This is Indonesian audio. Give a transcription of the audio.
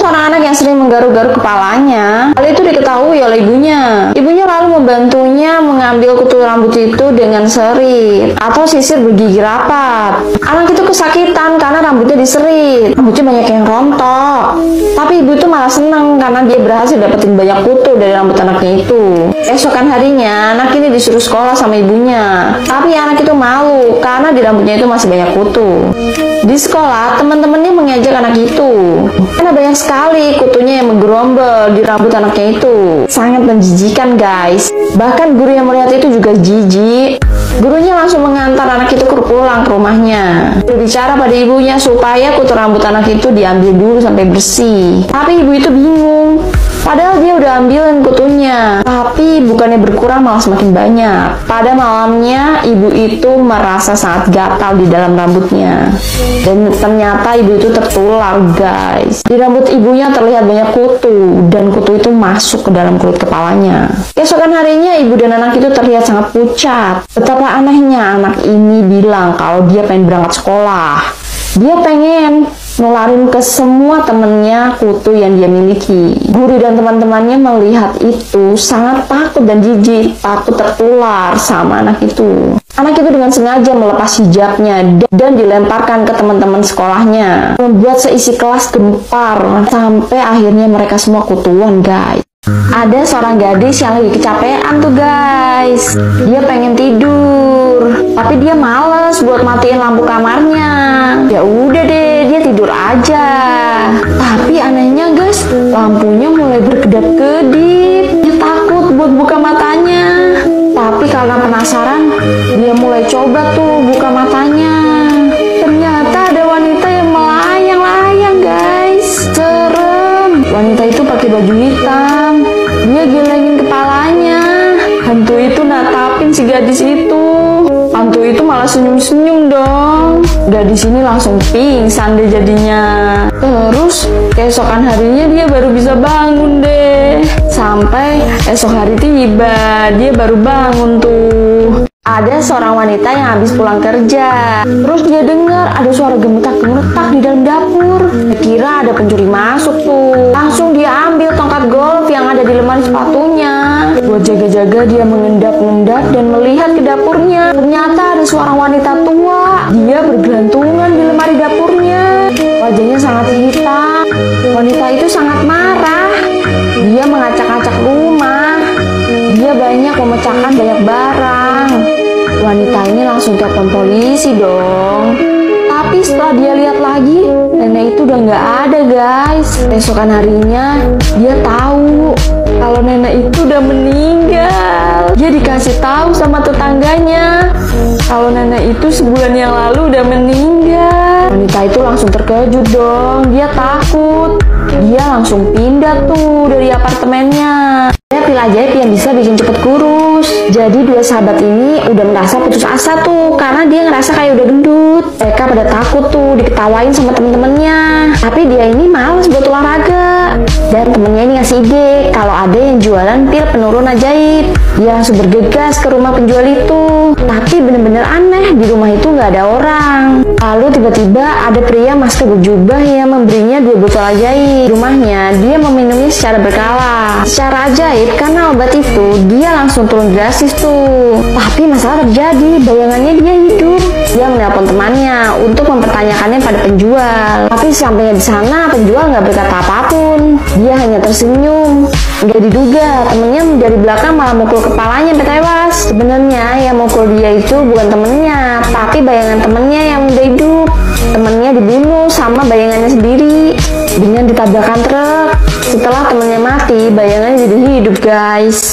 seorang anak yang sering menggaruk-garuk kepalanya. Hal itu diketahui oleh ibunya. Ibunya lalu membantunya mengambil kutu rambut itu dengan serit atau sisir bergigi rapat. Anak itu kesakitan karena rambutnya diserit. Rambutnya banyak yang rontok. Tapi ibu itu malah senang karena dia berhasil dapetin banyak kutu dari rambut anaknya itu. Esokan harinya, anak ini disuruh sekolah sama ibunya. Tapi anak itu malu karena di rambutnya itu masih banyak kutu. Di sekolah, teman-temannya mengejek anak itu karena banyak sekali kutunya yang menggerombol di rambut anaknya itu. Sangat menjijikan, guys. Bahkan guru yang melihat itu juga jijik. Gurunya langsung mengantar anak itu pulang ke rumahnya. Berbicara pada ibunya supaya kutu rambut anak itu diambil dulu sampai bersih. Tapi ibu itu bingung. Padahal dia udah ambilin kutunya, tapi bukannya berkurang malah semakin banyak. Pada malamnya, ibu itu merasa sangat gatal di dalam rambutnya. Dan ternyata ibu itu tertular, guys. Di rambut ibunya terlihat banyak kutu, dan kutu itu masuk ke dalam kulit kepalanya. Keesokan harinya, ibu dan anak itu terlihat sangat pucat. Betapa anehnya anak ini bilang kalau dia pengen berangkat sekolah. Dia pengen nularin ke semua temennya kutu yang dia miliki. Guru dan teman-temannya melihat itu sangat takut dan jijik, takut tertular sama anak itu. Anak itu dengan sengaja melepas hijabnya dan dilemparkan ke teman-teman sekolahnya, membuat seisi kelas gempar sampai akhirnya mereka semua kutuan, guys. Ada seorang gadis yang lagi kecapean tuh, guys. Dia pengen tidur, tapi dia males buat matiin lampu kamarnya. Ya udah deh, dia tidur aja. Tapi anehnya, guys, lampunya mulai berkedap-kedip. Dia takut buat buka matanya. Tapi karena penasaran, dia mulai coba tuh buka matanya. Ternyata ada wanita yang melayang-layang, guys. Serem. Wanita itu pakai baju hitam. Dia gelengin kepalanya. Hantu itu natapin si gadis itu. Hantu itu malah senyum-senyum dong. Gadis ini langsung pingsan deh jadinya. Terus keesokan harinya dia baru bisa bangun deh. Sampai esok hari tiba, dia baru bangun tuh. Ada seorang wanita yang habis pulang kerja. Terus dia dengar ada suara gemetak-gemetak di dalam dapur. Dia kira ada pencuri masuk tuh. Langsung dia ambil tongkat golf yang ada di lemari sepatunya. Buat jaga-jaga dia mengendap-endap dan melihat ke dapurnya. Ternyata ada seorang wanita tua. Dia bergelantungan di lemari dapurnya. Wajahnya sangat hitam. Wanita itu sangat marah. Dia mengacak-acak rumah. Dia banyak memecahkan banyak barang. Wanita ini langsung telepon polisi dong. Tapi setelah dia lihat lagi, nenek itu udah nggak ada, guys. Besokan harinya, dia tahu kalau nenek itu udah meninggal. Dia dikasih tahu sama tetangganya kalau nenek itu sebulan yang lalu udah meninggal. Wanita itu langsung terkejut dong. Dia takut. Dia langsung pindah tuh dari apartemennya. Ada pil ajaib yang bisa bikin cepet kurus. Jadi dua sahabat ini udah merasa putus asa tuh karena dia ngerasa kayak udah gendut. Mereka pada takut tuh diketawain sama temen-temennya. Tapi dia ini males buat olahraga. Dan temennya ini ngasih ide kalau ada yang jualan pil penurun ajaib. Dia langsung bergegas ke rumah penjual itu. Tapi bener-bener aneh, di rumah itu nggak ada orang. Lalu tiba-tiba ada pria masker berjubah yang memberinya 2 botol ajaib. Di rumahnya dia meminumnya secara berkala. Secara ajaib karena obat itu dia langsung turun drastis tuh. Tapi masalah terjadi, bayangannya dia hidup. Dia menelpon temannya untuk mempertanyakannya pada penjual. Tapi sampainya di sana penjual nggak berkata apapun. Dia hanya tersenyum. Nggak diduga temennya dari belakang malah mukul kepalanya sampai tewas. Sebenarnya yang mukul dia itu bukan temennya, tapi bayangan temennya yang udah hidup. Temennya dibunuh sama bayangannya sendiri dengan ditabrakan truk. Setelah temennya mati, bayangannya jadi hidup, guys.